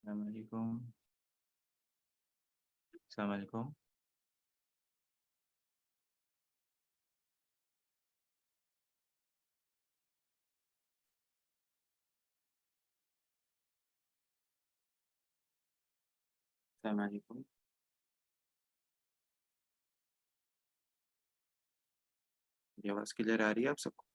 السلام علیکم. السلام علیکم. السلام علیکم. یہ آواز کلیئر آ رہی ہے آپ سب کو؟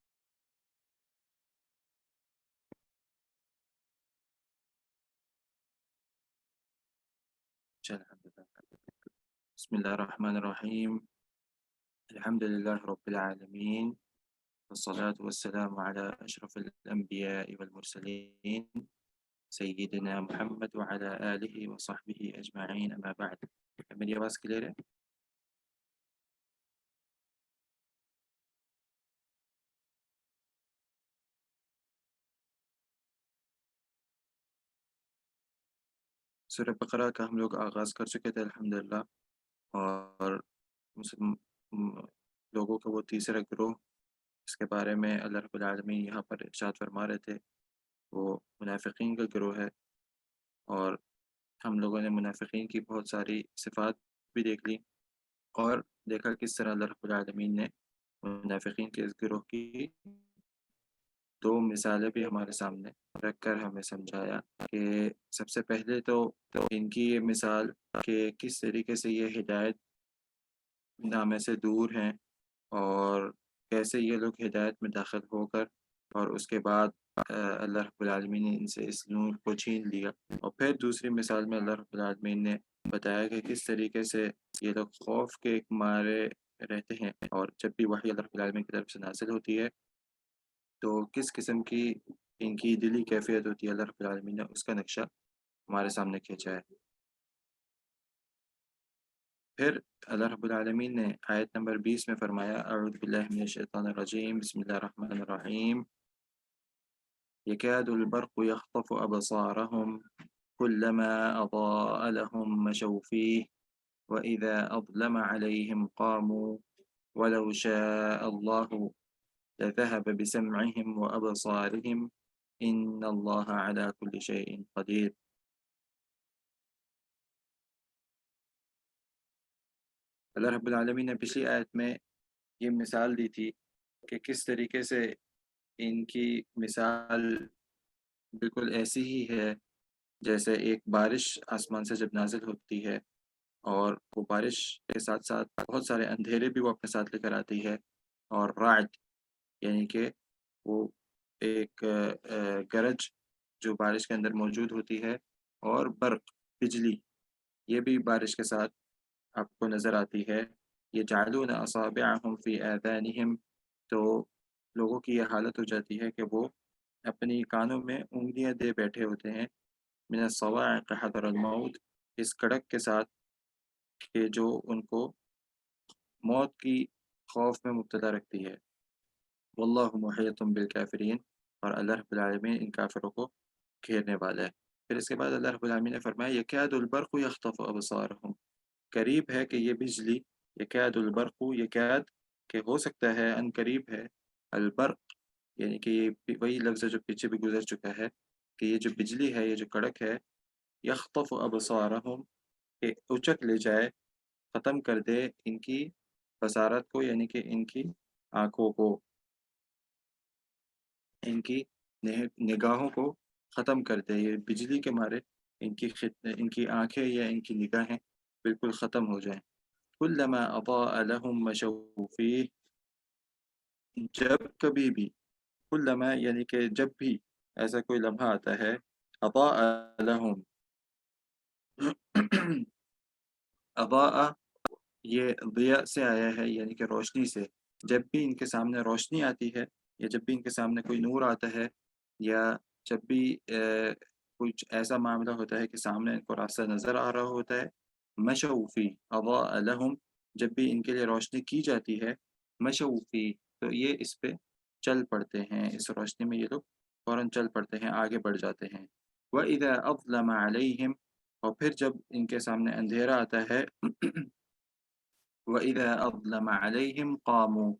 اچھا، الحمدللہ. بسم اللہ الرحمن الرحیم. الحمد للہ رب العالمین، والصلاة والسلام على اشرف الانبیاء والمرسلین سیدنا محمد وعلى آلہ وصحبہ اجمعین، اما بعد. میری آواز کلیئر ہے؟ سورہ بقرہ کا ہم لوگ آغاز کر چکے تھے الحمدللہ، اور مسلم لوگوں کا وہ تیسرا گروہ اس کے بارے میں اللہ رب العالمین یہاں پر ارشاد فرما رہے تھے، وہ منافقین کا گروہ ہے. اور ہم لوگوں نے منافقین کی بہت ساری صفات بھی دیکھ لی، اور دیکھا کس طرح اللہ رب العالمین نے منافقین کے اس گروہ کی دو مثالیں بھی ہمارے سامنے رکھ کر ہمیں سمجھایا کہ سب سے پہلے تو ان کی یہ مثال کہ کس طریقے سے یہ ہدایت نامے سے دور ہیں، اور کیسے یہ لوگ ہدایت میں داخل ہو کر اور اس کے بعد اللہ رب العالمین نے ان سے اس نور کو چھین لیا. اور پھر دوسری مثال میں اللہ رب العالمین نے بتایا کہ کس طریقے سے یہ لوگ خوف کے مارے رہتے ہیں، اور جب بھی وحی اللہ رب العالمین کی طرف سے نازل ہوتی ہے تو کس قسم کی ان کی دلی کیفیت ہوتی ہے. اللہ رب العالمین نے اس کا نقشہ ہمارے سامنے کھینچا ہے. پھر اللہ رب العالمین نے آیت نمبر 20 میں فرمایا، اعوذ باللہ من الشیطان الرجیم، بسم اللہ الرحمن الرحیم. يكاد البرق يخطف أبصارهم كلما أضاء لهم مشوا فيه وإذا أظلم عليهم قاموا ولو شاء الله لذهب بسمعهم وأبصارهم إن الله على كل شيء قدير. اللہ رب العالمین نے پچھلی آیت میں یہ مثال دی تھی کہ کس طریقے سے ان کی مثال بالکل ایسی ہی ہے جیسے ایک بارش آسمان سے جب نازل ہوتی ہے اور وہ بارش کے ساتھ ساتھ بہت سارے اندھیرے بھی وہ اپنے ساتھ لے کر آتی ہے، اور رعد یعنی کہ وہ ایک گرج جو بارش کے اندر موجود ہوتی ہے، اور برق بجلی یہ بھی بارش کے ساتھ آپ کو نظر آتی ہے. یہ جعلون اصابعہم فی آذانہم، تو لوگوں کی یہ حالت ہو جاتی ہے کہ وہ اپنی کانوں میں انگلیاں دے بیٹھے ہوتے ہیں، من الصواعق حذر الموت، اس کڑک کے ساتھ کہ جو ان کو موت کی خوف میں مبتلا رکھتی ہے. واللہ محیط بالکافرین، اور اللہ رب العالمین ان کافروں کو گھیرنے والا ہے. پھر اس کے بعد اللہ رب العالمین نے فرمایا، یکاد البرق یخطف ابصارہم، قریب ہے کہ یہ بجلی، یکاد البرق، یکاد کہ ہو سکتا ہے، ان قریب ہے، البرق یعنی کہ یہ وہی لفظ ہے جو پیچھے بھی گزر چکا ہے کہ یہ جو بجلی ہے، یہ جو کڑک ہے، یخطف ابصارہم کہ اچک لے جائے، ختم کر دے ان کی بصارت کو، یعنی کہ ان کی آنکھوں کو، ان کی نگاہوں کو ختم کر دے. یہ بجلی کے مارے ان کی آنکھیں یا ان کی نگاہیں بالکل ختم ہو جائیں. کلما اضاء لهم مشوا فیہ، جب کبھی بھی، کلما یعنی کہ جب بھی ایسا کوئی لمحہ آتا ہے، اضاء لهم، اضاء یہ ضیاء سے آیا ہے، یعنی کہ روشنی سے. جب بھی ان کے سامنے روشنی آتی ہے، یا جب بھی ان کے سامنے کوئی نور آتا ہے، یا جب بھی کچھ ایسا معاملہ ہوتا ہے کہ سامنے ان کو راستہ نظر آ رہا ہوتا ہے، مشوا فی، اضاء لهم، جب بھی ان کے لیے روشنی کی جاتی ہے، مشوا فی، تو یہ اس پہ چل پڑتے ہیں، اس روشنی میں یہ لوگ فوراً چل پڑتے ہیں، آگے بڑھ جاتے ہیں. وَإِذَا أَظْلَمَ عَلَيْهِمْ، اور پھر جب ان کے سامنے اندھیرا آتا ہے، وَإِذَا أَظْلَمَ عَلَيْهِمْ قَامُوا،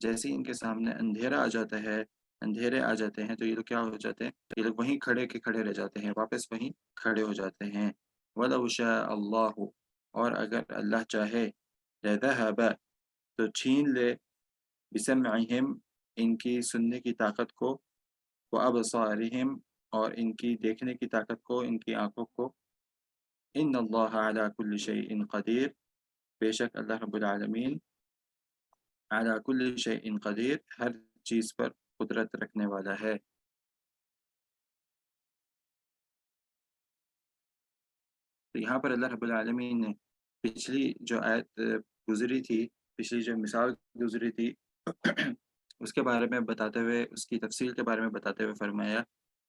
جیسے ان کے سامنے اندھیرا آ جاتا ہے اندھیرے آ جاتے ہیں تو یہ لوگ کیا ہو جاتے ہیں، یہ لوگ وہیں کھڑے کے کھڑے رہ جاتے ہیں، واپس وہیں کھڑے ہو جاتے ہیں۔ وَلَوْ شَاءَ اللَّهُ، اور اگر اللہ چاہے، لَذَهَبَ، تو چھین لے، بِسَمْعِهِمْ، ان کی سننے کی طاقت کو، وَأَبْصَارِهِمْ، اور ان کی دیکھنے کی طاقت کو، ان کی آنکھوں کو، إِنَّ اللَّهَ عَلَى كُلِّ شَيْءٍ قَدِيرٌ، بے شک اللہ رب العالمین عَلَى كُلِّ شَيْءٍ قدیر، ہر چیز پر قدرت رکھنے والا ہے۔ تو یہاں پر اللہ رب العالمین نے پچھلی جو آیت گزری تھی، پچھلی جو مثال گزری تھی اس کے بارے میں بتاتے ہوئے، اس کی تفصیل کے بارے میں بتاتے ہوئے فرمایا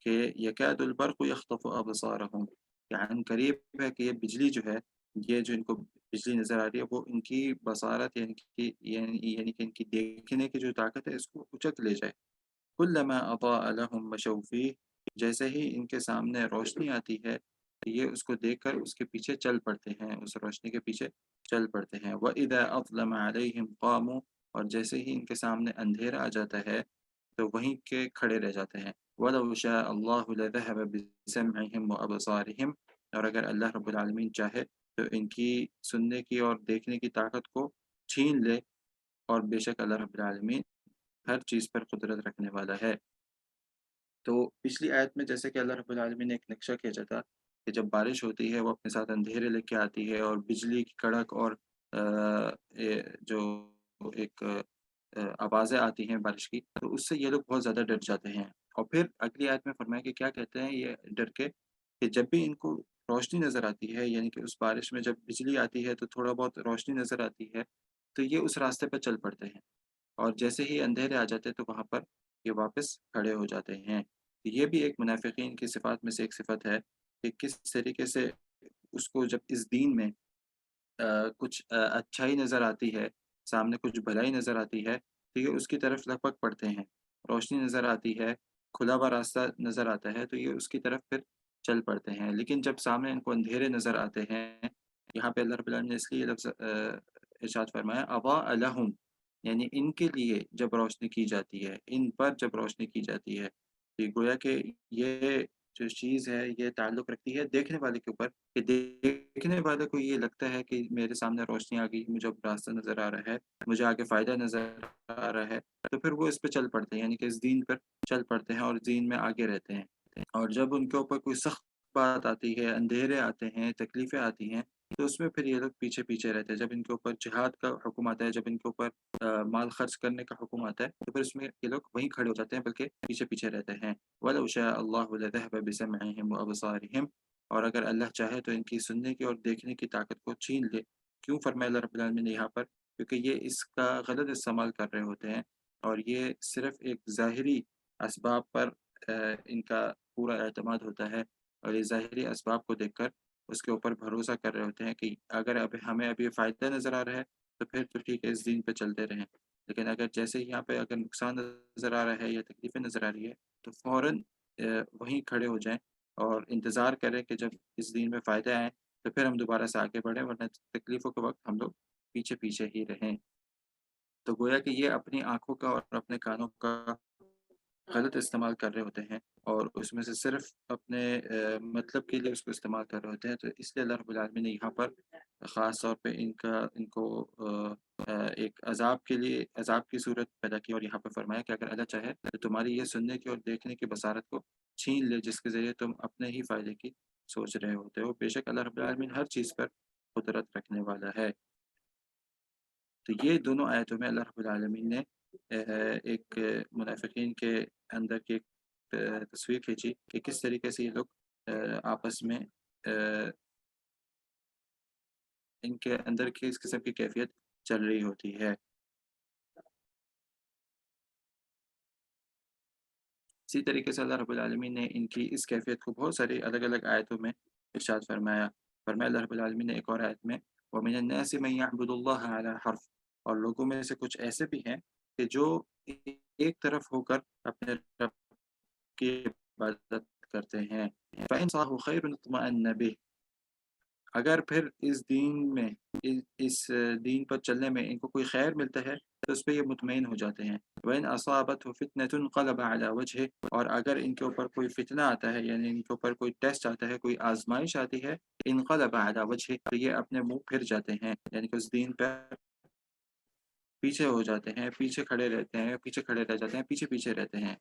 کہ یکاد البرق یخطف ابصارہم، کہ عن قریب ہے کہ یہ بجلی جو ہے، یہ جو ان کو بجلی نظر آ رہی ہے، وہ ان کی بصارت، یعنی کہ ان کی دیکھنے کی جو طاقت ہے اس کو اچک لے جائے۔ کلما اضاء لهم مشوا فیہ، جیسے ہی ان کے سامنے روشنی آتی ہے، یہ اس کو دیکھ کر اس کے پیچھے چل پڑتے ہیں، اس روشنی کے پیچھے چل پڑتے ہیں۔ وَإِذَا أَظْلَمَ عَلَيْهِمْ قَامُوا، اور جیسے ہی ان کے سامنے اندھیرا آ جاتا ہے تو وہیں کے کھڑے رہ جاتے ہیں۔ وَلَوْ شَاءَ اللَّهُ لَذَهَبَ بِسَمْعِهِمْ وَأَبْصَارِهِمْ، اور اگر اللہ رب العالمین چاہے تو ان کی سننے کی اور دیکھنے کی طاقت کو چھین لے، اور بے شک اللہ رب العالمین ہر چیز پر قدرت رکھنے والا ہے۔ تو پچھلی آیت میں جیسے کہ اللہ رب العالمین نے ایک نقشہ کھینچا تھا کہ جب بارش ہوتی ہے وہ اپنے ساتھ اندھیرے لے کے آتی ہے، اور بجلی کی کڑک اور جو ایک آوازیں آتی ہیں بارش کی، تو اس سے یہ لوگ بہت زیادہ ڈر جاتے ہیں۔ اور پھر اگلی آیت میں فرمایا کہ کیا کہتے ہیں یہ ڈر کے، کہ جب بھی ان کو روشنی نظر آتی ہے، یعنی کہ اس بارش میں جب بجلی آتی ہے تو تھوڑا بہت روشنی نظر آتی ہے، تو یہ اس راستے پہ چل پڑتے ہیں، اور جیسے ہی اندھیرے آ جاتے ہیں تو وہاں پر یہ واپس کھڑے ہو جاتے ہیں۔ یہ بھی ایک منافقین کی صفات میں سے ایک صفت ہے کہ کس طریقے سے اس کو جب اس دین میں کچھ اچھائی نظر آتی ہے، سامنے کچھ بھلائی نظر آتی ہے، تو یہ اس کی طرف لپک پڑتے ہیں۔ روشنی نظر آتی ہے، کھلا ہوا راستہ نظر آتا ہے تو یہ اس کی طرف پھر چل پڑتے ہیں۔ لیکن جب سامنے ان کو اندھیرے نظر آتے ہیں، یہاں پہ اللہ رب العالمین نے اس لیے لفظ ارشاد فرمایا اضاء لہم، یعنی ان کے لیے جب روشنی کی جاتی ہے، ان پر جب روشنی کی جاتی ہے، کہ گویا کہ یہ جو چیز ہے یہ تعلق رکھتی ہے دیکھنے والے کے اوپر، کہ دیکھنے والے کو یہ لگتا ہے کہ میرے سامنے روشنی آ گئی، مجھے اب راستہ نظر آ رہا ہے، مجھے آگے فائدہ نظر آ رہا ہے، تو پھر وہ اس پہ چل پڑتے ہیں، یعنی کہ اس دین پر چل پڑتے ہیں اور دین میں آگے رہتے ہیں۔ اور جب ان کے اوپر کوئی سخت بات آتی ہے، اندھیرے آتے ہیں، تکلیفیں آتی ہیں، تو اس میں پھر یہ لوگ پیچھے پیچھے رہتے ہیں۔ جب ان کے اوپر جہاد کا حکم آتا ہے، جب ان کے اوپر مال خرچ کرنے کا حکم آتا ہے، تو پھر اس میں یہ لوگ وہیں کھڑے ہو جاتے ہیں، بلکہ پیچھے پیچھے رہتے ہیں۔ وَلَوْ شَاءَ اللَّهُ لَذَهَبَ بِسَمْعِهِمْ وَأَبْصَارِهِمْ، اور اگر اللہ چاہے تو ان کی سننے کی اور دیکھنے کی طاقت کو چھین لے۔ کیوں فرمایا اللہ رب العالمین نے یہاں پر؟ کیونکہ یہ اس کا غلط استعمال کر رہے ہوتے ہیں، اور یہ صرف ایک ظاہری اسباب پر ان کا پورا اعتماد ہوتا ہے، اور یہ ظاہری اسباب کو دیکھ کر اس کے اوپر بھروسہ کر رہے ہوتے ہیں کہ اگر اب ہمیں ابھی فائدہ نظر آ رہا ہے تو پھر تو ٹھیک ہے، اس دین پہ چلتے رہیں، لیکن اگر جیسے ہی یہاں پہ اگر نقصان نظر آ رہا ہے یا تکلیفیں نظر آ رہی ہے تو فوراً وہیں کھڑے ہو جائیں اور انتظار کریں کہ جب اس دین میں فائدہ آئے تو پھر ہم دوبارہ سے آگے بڑھیں، ورنہ تکلیفوں کے وقت ہم لوگ پیچھے پیچھے ہی رہیں۔ تو گویا کہ یہ اپنی آنکھوں کا اور اپنے کانوں کا غلط استعمال کر رہے ہوتے ہیں، اور اس میں سے صرف اپنے مطلب کے لیے اس کو استعمال کر رہے ہوتے ہیں۔ تو اس لیے اللہ رب العالمین نے یہاں پر خاص طور پہ ان کو ایک عذاب کے لیے عذاب کی صورت پیدا کی، اور یہاں پہ فرمایا کہ اگر اللہ چاہے تو تمہاری یہ سننے کی اور دیکھنے کی بصارت کو چھین لے، جس کے ذریعے تم اپنے ہی فائدے کی سوچ رہے ہوتے ہو۔ بے شک اللہ رب العالمین ہر چیز پر قدرت رکھنے والا ہے۔ تو یہ دونوں آیتوں میں اللہ رب العالمین نے ایک منافقین کے اندر کی ایک تصویر کھینچی کہ کس طریقے سے یہ لوگ آپس میں ان کے اندر کس قسم کی کیفیت چل رہی ہوتی ہے۔ اسی طریقے سے اللہ رب العالمین نے ان کی اس کیفیت کو بہت ساری الگ الگ آیتوں میں ارشاد فرمایا۔ فرمایا اللہ رب العالمین نے ایک اور آیت میں وَمِنَ النَّاسِ مَن يَعْبُدُ اللَّهَ عَلَى حَرْفٍ، اور لوگوں میں سے کچھ ایسے بھی ہیں کہ جو ایک طرف ہو کر اپنے رب کی عبادت کرتے ہیں۔ فَإِنْ صَاحُ خَيْرٌ اطْمَأَنَّ بِهِ، اگر پھر اس دین میں اس دین پر چلنے میں ان کو کوئی خیر ملتا ہے تو اس پہ یہ مطمئن ہو جاتے ہیں۔ وَإِنْ أَصَابَتْهُ فِتْنَةٌ انقلب عَلَى وجهه، اور اگر ان کے اوپر کوئی فتنہ آتا ہے، یعنی ان کے اوپر کوئی ٹیسٹ آتا ہے، کوئی آزمائش آتی ہے، انقلب عَلَى وجهه، تو یہ اپنے منہ پھر جاتے ہیں، یعنی کہ اس دین پر پیچھے ہو جاتے ہیں، پیچھے کھڑے رہتے ہیں، پیچھے کھڑے رہ جاتے ہیں، پیچھے پیچھے رہتے ہیں۔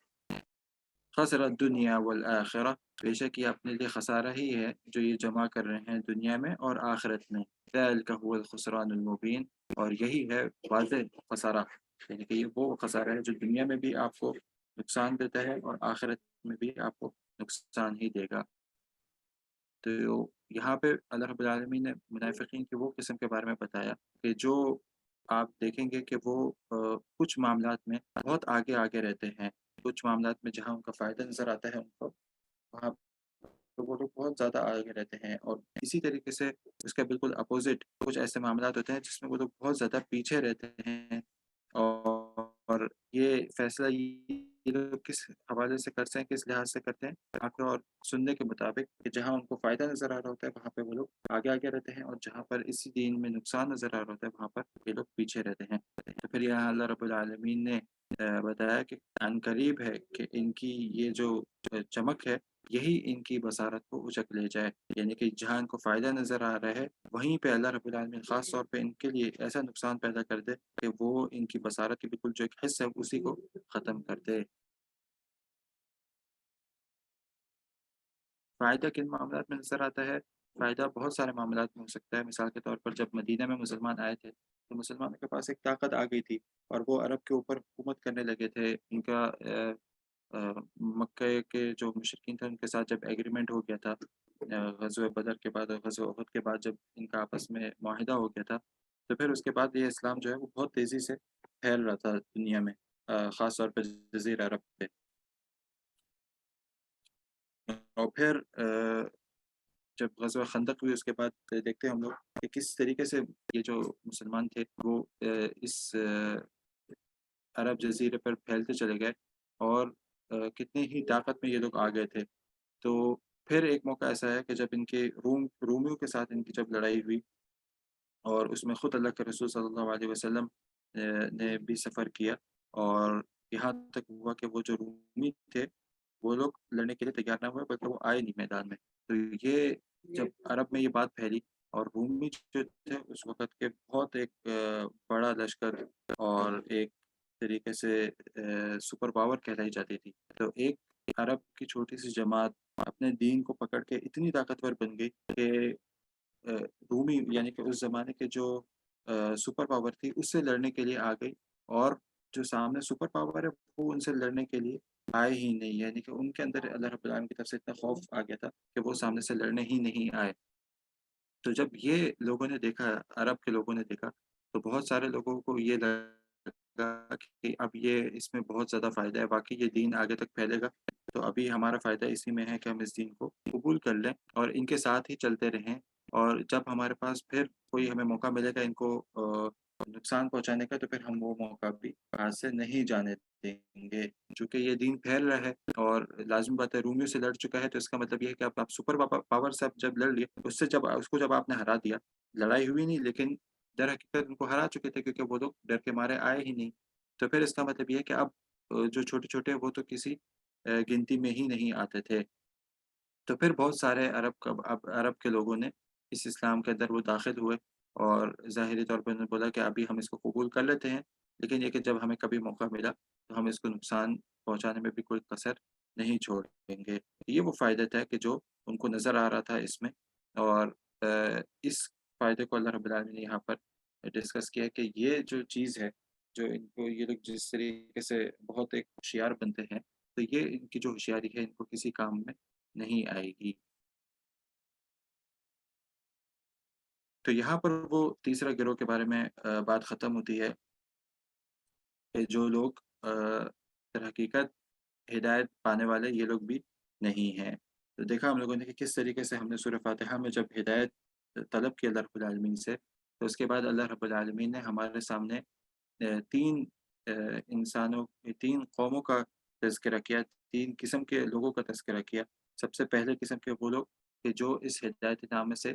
خسر الدنیا والآخرہ، بے شک یہ اپنے لیے خسارہ ہی ہے جو یہ جمع کر رہے ہیں دنیا میں اور آخرت میں۔ ذَلِكَ هُوَ الْخُسْرَانُ الْمُبِينُ، اور یہی ہے واضح خسارہ، یعنی کہ یہ وہ خسارہ ہے جو دنیا میں بھی آپ کو نقصان دیتا ہے اور آخرت میں بھی آپ کو نقصان ہی دے گا۔ تو یہاں پہ اللہ رب العالمین نے منافقین کی وہ قسم کے بارے میں بتایا کہ جو آپ دیکھیں گے کہ وہ کچھ معاملات میں بہت آگے آگے رہتے ہیں، کچھ معاملات میں جہاں ان کا فائدہ نظر آتا ہے ان کو، وہاں پہ وہ لوگ بہت زیادہ آگے رہتے ہیں، اور اسی طریقے سے اس کا بالکل اپوزٹ کچھ ایسے معاملات ہوتے ہیں جس میں وہ لوگ بہت زیادہ پیچھے رہتے ہیں، اور یہ فیصلہ یہ لوگ کس حوالے سے کرتے ہیں، کس لحاظ سے کرتے ہیں، آنکھوں اور سننے کے مطابق، کہ جہاں ان کو فائدہ نظر آ رہا ہوتا ہے وہاں پہ وہ لوگ آگے آگے رہتے ہیں، اور جہاں پر اسی دین میں نقصان نظر آ رہا ہوتا ہے وہاں پر یہ لوگ پیچھے رہتے ہیں۔ تو پھر یہاں اللہ رب العالمین نے بتایا کہ عن قریب ہے کہ ان کی یہ جو چمک ہے یہی ان کی بصارت کو اچک لے جائے، یعنی کہ جہاں ان کو فائدہ نظر آ رہا ہے وہیں پہ اللہ رب العالمین خاص طور پہ ان کے لیے ایسا نقصان پیدا کر دے کہ وہ ان کی بصارت کی بالکل جو ایک حصہ ہے اسی کو ختم کر دے۔ فائدہ کن معاملات میں نظر آتا ہے؟ فائدہ بہت سارے معاملات میں ہو سکتا ہے۔ مثال کے طور پر جب مدینہ میں مسلمان آئے تھے تو مسلمانوں کے پاس ایک طاقت آ گئی تھی، اور وہ عرب کے اوپر حکومت کرنے لگے تھے۔ ان کا مکہ کے جو مشرکین تھے ان کے ساتھ جب ایگریمنٹ ہو گیا تھا غزوہ بدر کے بعد اور غزوہ احد کے بعد، جب ان کا آپس میں معاہدہ ہو گیا تھا، تو پھر اس کے بعد یہ اسلام جو ہے وہ بہت تیزی سے پھیل رہا تھا دنیا میں، خاص طور پہ جزیرہ عرب پہ۔ اور پھر جب غزوہ خندق ہوئی اس کے بعد دیکھتے ہیں ہم لوگ کہ کس طریقے سے یہ جو مسلمان تھے وہ اس عرب جزیرے پر پھیلتے چلے گئے، اور کتنی ہی طاقت میں یہ لوگ آ گئے تھے۔ تو پھر ایک موقع ایسا ہے کہ جب ان کے رومیوں کے ساتھ ان کی جب لڑائی ہوئی، اور اس میں خود اللہ کے رسول صلی اللہ علیہ وسلم نے بھی سفر کیا، اور یہاں تک ہوا کہ وہ جو رومی تھے وہ لوگ لڑنے کے لیے تیار نہ ہوئے بلکہ وہ آئے نہیں میدان میں۔ تو یہ جب عرب میں یہ بات پھیلی، اور رومی جو تھے اس وقت کے بہت ایک بڑا لشکر اور ایک طریقے سے سپر پاور کہلائی جاتی تھی، تو ایک عرب کی چھوٹی سی جماعت اپنے دین کو پکڑ کے اتنی طاقتور بن گئی کہ آ، رومی یعنی کہ اس زمانے کے جو سپر پاور تھی اس سے لڑنے کے لیے آ گئی، اور جو سامنے سپر پاور ہے وہ ان سے لڑنے کے لیے آئے ہی نہیں، یعنی کہ ان کے اندر اللہ رب العالمین کی طرف سے اتنا خوف آ گیا تھا کہ وہ سامنے سے لڑنے ہی نہیں آئے۔ تو جب یہ لوگوں نے دیکھا، عرب کے لوگوں نے دیکھا، تو بہت سارے لوگوں کو یہ لگا کہ اب یہ اس میں بہت زیادہ فائدہ ہے، واقعی یہ دین آگے تک پھیلے گا، تو ابھی ہمارا فائدہ اسی میں ہے کہ ہم اس دین کو قبول کر لیں اور ان کے ساتھ ہی چلتے رہیں، اور جب ہمارے پاس پھر کوئی ہمیں موقع ملے گا ان کو نقصان پہنچانے کا، تو پھر ہم وہ موقع بھی ہاتھ سے نہیں جانے دیں گے۔ چونکہ یہ دین پھیل رہا ہے اور لازمی بات ہے رومیوں سے لڑ چکا ہے، تو اس کا مطلب یہ ہے کہ اب آپ سپر پاور سے آپ جب لڑ لیے، اس کو جب آپ نے ہرا دیا، لڑائی ہوئی نہیں لیکن در حقیقت ان کو ہرا چکے تھے کیونکہ وہ لوگ ڈر کے مارے آئے ہی نہیں، تو پھر اس کا مطلب یہ ہے کہ اب جو چھوٹے چھوٹے وہ تو کسی گنتی میں ہی نہیں آتے تھے۔ تو پھر بہت سارے عرب کے لوگوں نے اس اسلام کے اندر وہ داخل ہوئے، اور ظاہری طور پہ انہوں نے بولا کہ ابھی ہم اس کو قبول کر لیتے ہیں، لیکن یہ کہ جب ہمیں کبھی موقع ملا تو ہم اس کو نقصان پہنچانے میں بھی کوئی کسر نہیں چھوڑیں گے۔ یہ وہ فائدہ تھا کہ جو ان کو نظر آ رہا تھا اس میں، اور اس فائدے کو اللہ رب العالمین نے یہاں پر ڈسکس کیا کہ یہ جو چیز ہے، جو ان کو یہ لوگ جس طریقے سے بہت ایک ہوشیار بنتے ہیں، تو یہ ان کی جو ہوشیاری ہے ان کو کسی کام میں نہیں آئے گی۔ تو یہاں پر وہ تیسرا گروہ کے بارے میں بات ختم ہوتی ہے کہ جو لوگ در حقیقت ہدایت پانے والے یہ لوگ بھی نہیں ہیں۔ تو دیکھا ہم لوگوں نے کہ کس طریقے سے ہم نے سورہ فاتحہ میں جب ہدایت طلب کی اللہ رب العالمین سے، تو اس کے بعد اللہ رب العالمین نے ہمارے سامنے تین انسانوں، تین قوموں کا تذکرہ کیا، تین قسم کے لوگوں کا تذکرہ کیا۔ سب سے پہلے قسم کے وہ لوگ کہ جو اس ہدایت نامے سے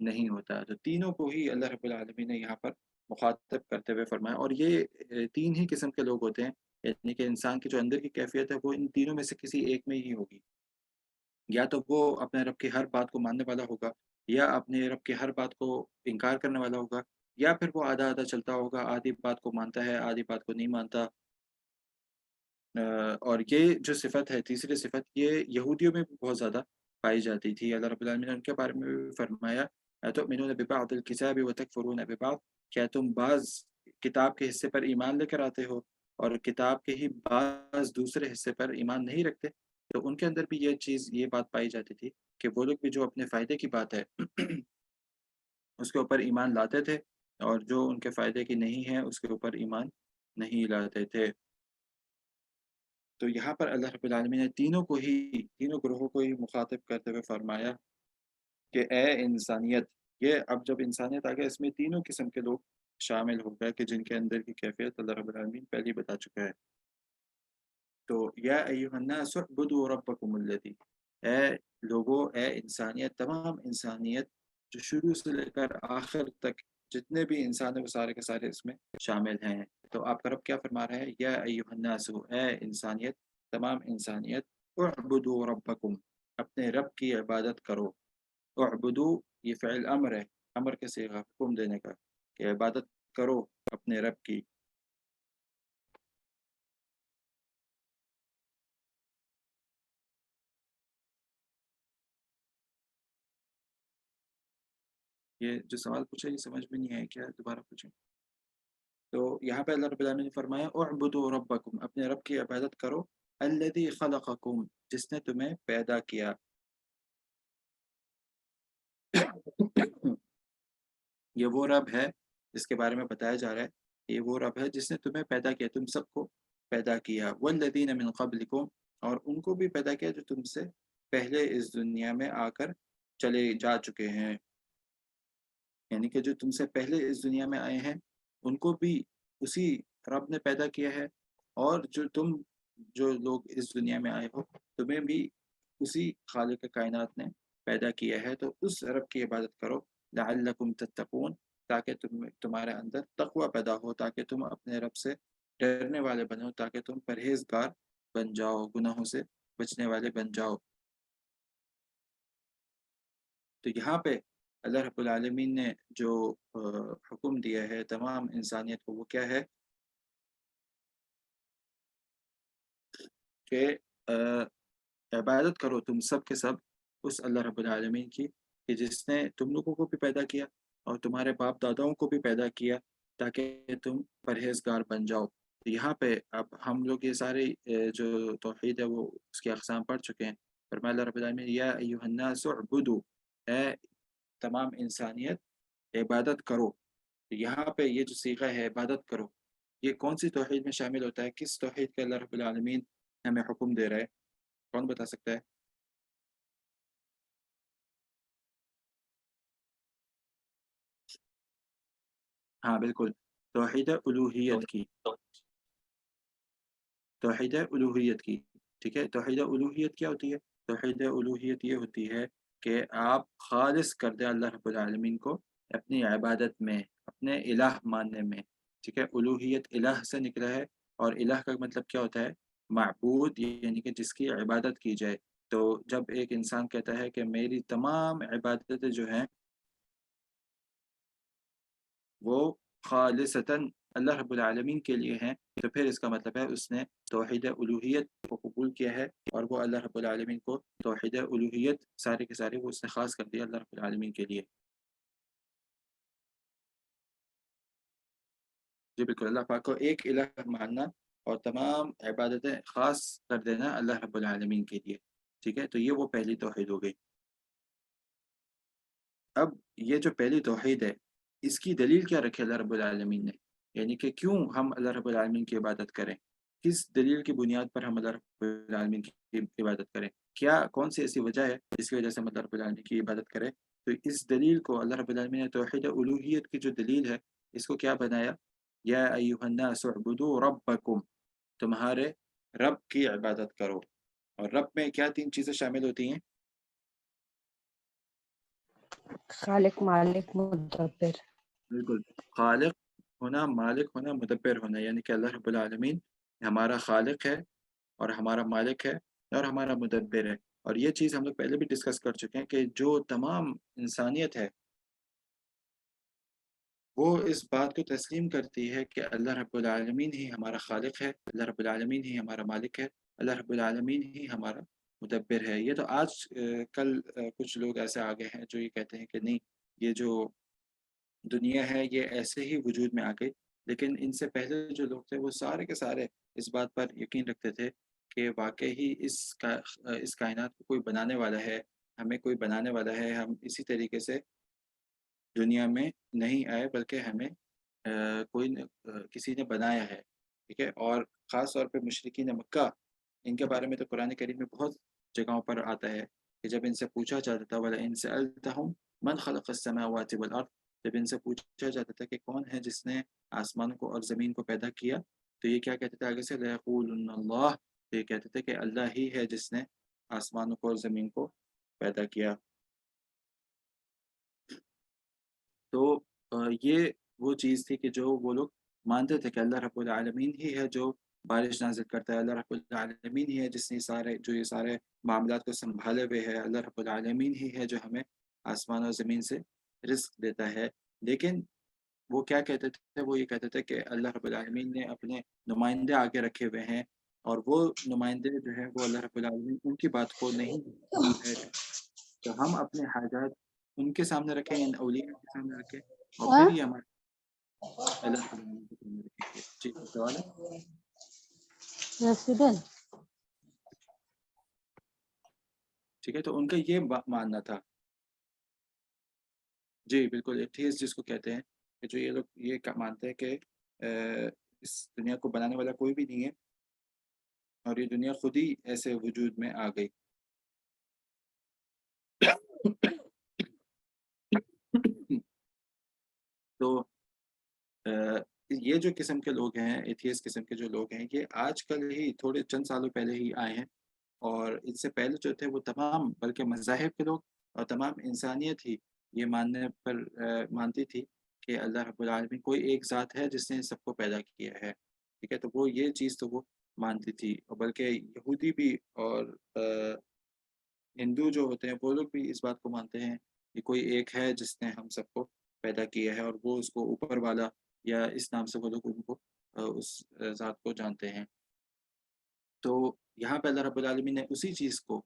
نہیں ہوتا۔ تو تینوں کو ہی اللہ رب العالمین نے یہاں پر مخاطب کرتے ہوئے فرمایا، اور یہ تین ہی قسم کے لوگ ہوتے ہیں، یعنی کہ انسان کی جو اندر کی کیفیت ہے وہ ان تینوں میں سے کسی ایک میں ہی ہوگی۔ یا تو وہ اپنے رب کی ہر بات کو ماننے والا ہوگا، یا اپنے رب کی ہر بات کو انکار کرنے والا ہوگا، یا پھر وہ آدھا-آدھا چلتا ہوگا، آدھی بات کو مانتا ہے، آدھی بات کو نہیں مانتا۔ اور یہ جو صفت ہے، تیسری صفت، یہ یہودیوں میں بھی بہت زیادہ پائی جاتی تھی۔ اللہ رب العالمین نے ان کے بارے میں بھی فرمایا، أَتُؤْمِنُونَ بِبَعْضِ الْكِتَابِ وَتَكْفُرُونَ بِبَعْضٍ، کیا تم بعض کتاب کے حصے پر ایمان لے کر آتے ہو اور کتاب کے ہی بعض دوسرے حصے پر ایمان نہیں رکھتے؟ تو ان کے اندر بھی یہ بات پائی جاتی تھی کہ وہ لوگ بھی جو اپنے فائدے کی بات ہے اس کے اوپر ایمان لاتے تھے، اور جو ان کے فائدے کی نہیں ہے اس کے اوپر ایمان نہیں لاتے تھے۔ تو یہاں پر اللہ رب العالمین نے تینوں گروہوں کو ہی مخاطب کرتے ہوئے فرمایا کہ اے انسانیت، یہ اب جب انسانیت آ گیا، اس میں تینوں قسم کے لوگ شامل ہو گئے کہ جن کے اندر کی کیفیت اللہ رب العالمین پہلے ہی بتا چکا ہے۔ تو یا ایھا الناس اعبدوا ربکم الذی، اے لوگو، اے انسانیت، تمام انسانیت جو شروع سے لے کر آخر تک جتنے بھی انسان ہیں وہ سارے کے سارے اس میں شامل ہیں۔ تو آپ کا رب کیا فرما رہا ہے؟ یا ایھا الناس، اے انسانیت، تمام انسانیت، اعبدوا ربکم، اپنے رب کی عبادت کرو۔ اعبدو، یہ فعل امر ہے، امر کے صیغہ، حکم دینے کا، کہ عبادت کرو اپنے رب کی۔ یہ جو سوال پوچھا یہ سمجھ میں نہیں آیا، کیا دوبارہ پوچھیں؟ تو یہاں پہ اللہ رب العالمین نے فرمایا اعبدوا ربکم، اپنے رب کی عبادت کرو، الذی خلقکم، جس نے تمہیں پیدا کیا۔ یہ وہ رب ہے جس کے بارے میں بتایا جا رہا ہے، یہ وہ رب ہے جس نے تمہیں پیدا کیا، تم سب کو پیدا کیا، والذین من قبلکم، اور ان کو بھی پیدا کیا جو تم سے پہلے اس دنیا میں آ کر چلے جا چکے ہیں، یعنی کہ جو تم سے پہلے اس دنیا میں آئے ہیں ان کو بھی اسی رب نے پیدا کیا ہے، اور جو لوگ اس دنیا میں آئے ہو تمہیں بھی اسی خالق کائنات نے پیدا کیا ہے، تو اس رب کی عبادت کرو، لعلکم تتقون، تاکہ تمہارے اندر تقوی پیدا ہو، تاکہ تم اپنے رب سے ڈرنے والے بنو، تاکہ تم پرہیزگار بن جاؤ، گناہوں سے بچنے والے بن جاؤ۔ تو یہاں پہ اللہ رب العالمین نے جو حکم دیا ہے تمام انسانیت کو، وہ کیا ہے کہ عبادت کرو تم سب کے سب اس اللہ رب العالمین کی، کہ جس نے تم لوگوں کو بھی پیدا کیا اور تمہارے باپ داداؤں کو بھی پیدا کیا، تاکہ تم پرہیزگار بن جاؤ۔ تو یہاں پہ اب ہم لوگ یہ سارے جو توحید ہے وہ اس کے اقسام پڑھ چکے ہیں۔ فرمایا اللہ رب العالمین یا ایھا الناس اعبدوا، اے تمام انسانیت عبادت کرو۔ تو یہاں پہ یہ جو صیغہ ہے عبادت کرو، یہ کون سی توحید میں شامل ہوتا ہے؟ کس توحید کا اللہ رب العالمین ہمیں حکم دے رہا ہے؟ کون بتا سکتا ہے؟ ہاں بالکل، توحید الوہیت کی، توحید الوہیت کی، ٹھیک ہے۔ توحید الوہیت کیا ہوتی ہے؟ توحید الوہیت یہ ہوتی ہے کہ آپ خالص کر دیں اللہ رب العالمین کو اپنی عبادت میں، اپنے الہ ماننے میں، ٹھیک ہے۔ الوہیت الہ سے نکلا ہے، اور الہ کا مطلب کیا ہوتا ہے؟ معبود، یعنی کہ جس کی عبادت کی جائے۔ تو جب ایک انسان کہتا ہے کہ میری تمام عبادتیں جو ہیں وہ خالصتاً اللہ رب العالمین کے لیے ہیں، تو پھر اس کا مطلب ہے اس نے توحید الوہیت کو قبول کیا ہے، اور وہ اللہ رب العالمین کو توحید الوہیت سارے کے سارے وہ اس نے خاص کر دیا اللہ رب العالمین کے لیے۔ جی بالکل، اللہ پاک کو ایک الہ ماننا اور تمام عبادتیں خاص کر دینا اللہ رب العالمین کے لیے، ٹھیک ہے۔ تو یہ وہ پہلی توحید ہو گئی۔ اب یہ جو پہلی توحید ہے اس کی دلیل کیا رکھی اللہ رب العالمین نے؟ یعنی کہ کیوں ہم اللہ رب العالمین کی عبادت کریں؟ کس دلیل کی بنیاد پر ہم اللہ رب العالمین کی عبادت کریں؟ کون سی ایسی وجہ ہے جس کی وجہ سے ہم اللہ رب العالمین کی عبادت کریں؟ تو اس دلیل کو اللہ رب العالمین نے توحید الوہیت کی جو دلیل ہے اس کو کیا بنایا؟ یا ایھا الناس اعبدوا ربکم، تمہارے رب کی عبادت کرو۔ اور رب میں کیا تین چیزیں شامل ہوتی ہیں؟ خالق مالک مدبر. بالکل، خالق ہونا، مالک ہونا، مدبر ہونا، یعنی کہ اللہ رب العالمین ہمارا خالق ہے اور ہمارا مالک ہے اور ہمارا مدبر ہے۔ اور یہ چیز ہم لوگ پہلے بھی ڈسکس کر چکے ہیں کہ جو تمام انسانیت ہے وہ اس بات کو تسلیم کرتی ہے کہ اللہ رب العالمین ہی ہمارا خالق ہے، اللہ رب العالمین ہی ہمارا مالک ہے، اللہ رب العالمین ہی ہمارا مدبر ہے۔ یہ تو آج کل کچھ لوگ ایسے آگے ہیں جو یہ کہتے ہیں کہ نہیں، یہ جو دنیا ہے یہ ایسے ہی وجود میں آ گئی، لیکن ان سے پہلے جو لوگ تھے وہ سارے کے سارے اس بات پر یقین رکھتے تھے کہ واقعی ہی اس کائنات کو کوئی بنانے والا ہے، ہمیں کوئی بنانے والا ہے، ہم اسی طریقے سے دنیا میں نہیں آئے بلکہ ہمیں کسی نے بنایا ہے، ٹھیک ہے۔ اور خاص طور پہ مشرکین مکہ، ان کے بارے میں تو قرآن کریم میں بہت جگہوں پر آتا ہے کہ جب ان سے پوچھا جاتا تھا وَلَئِن سَأَلْتَهُمْ مَنْ خَلَقَ السَّمَاوَاتِ وَالْأَرْضِ، جب ان سے پوچھا جاتا تھا کہ کون ہے جس نے آسمان کو اور زمین کو پیدا کیا، تو یہ کیا کہتے تھے آگے سے لَيَقُولُنَّ اللَّهُ، تو یہ کہتے تھے کہ اللہ ہی ہے جس نے آسمانوں کو اور زمین کو پیدا کیا۔ تو یہ وہ چیز تھی کہ جو وہ لوگ مانتے تھے کہ اللہ رب العالمین ہی ہے جو بارش نازل کرتا ہے، اللہ رب العالمین ہی ہے جس نے یہ سارے معاملات کو سنبھالے ہوئے ہے، اللہ رب العالمین ہی ہے جو ہمیں آسمان اور زمین سے رزق دیتا ہے۔ لیکن وہ کیا کہتے تھے، وہ یہ کہتے تھے کہ اللہ رب العالمین نے اپنے نمائندے آگے رکھے ہوئے ہیں، اور وہ نمائندے جو ہیں وہ اللہ رب العالمین ان کی بات کو نہیں تو ہم اپنے حاجات ان کے سامنے رکھیں، ان اولیاء کے سامنے رکھیں، اور ہاں پھر یہ ہمارے اللہ رب العالمین کے سامنے رکھیں گے۔ جی کوئی سوال ہے؟ ریسیڈنٹ. ٹھیک ہے، تو ان کا یہ ماننا تھا۔ جی بالکل، ایتھیسٹ جس کو کہتے ہیں کہ جو یہ لوگ یہ مانتے ہیں کہ اس دنیا کو بنانے والا کوئی بھی نہیں ہے اور یہ دنیا خود ہی ایسے وجود میں آ گئی۔ تو یہ جو قسم کے لوگ ہیں، ایتھیسٹ قسم کے جو لوگ ہیں، یہ آج کل ہی تھوڑے چند سالوں پہلے ہی آئے ہیں، اور اس سے پہلے جو تھے وہ تمام بلکہ مذاہب کے لوگ اور تمام انسانیت ہی یہ ماننے پر مانتی تھی کہ اللہ رب العالمین کوئی ایک ذات ہے جس نے سب کو پیدا کیا ہے، ٹھیک ہے۔ تو وہ یہ چیز تو وہ مانتی تھی، اور بلکہ یہودی بھی اور ہندو جو ہوتے ہیں وہ لوگ بھی اس بات کو مانتے ہیں کہ کوئی ایک ہے جس نے ہم سب کو پیدا کیا ہے، اور وہ اس کو اوپر والا یا اس نام سے وہ لوگ ان کو اس ذات کو جانتے ہیں۔ تو یہاں پہ اللہ رب العالمین نے اسی چیز کو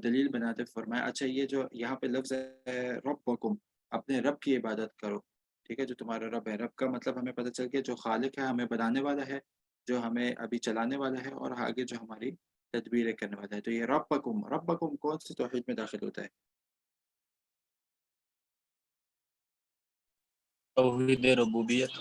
دلیل بناتے فرمایا، اچھا یہ جو یہاں پہ لفظ ہے ربکم، اپنے رب کی عبادت کرو، ٹھیک ہے، جو تمہارا رب ہے۔ رب کا مطلب ہمیں پتہ چل گیا جو خالق ہے، ہمیں بنانے والا ہے، جو ہمیں ابھی چلانے والا ہے، اور آگے جو ہماری تدبیریں کرنے والا ہے۔ تو یہ ربکم، ربکم کون سی توحید میں داخل ہوتا ہے؟ توحید ربوبیت،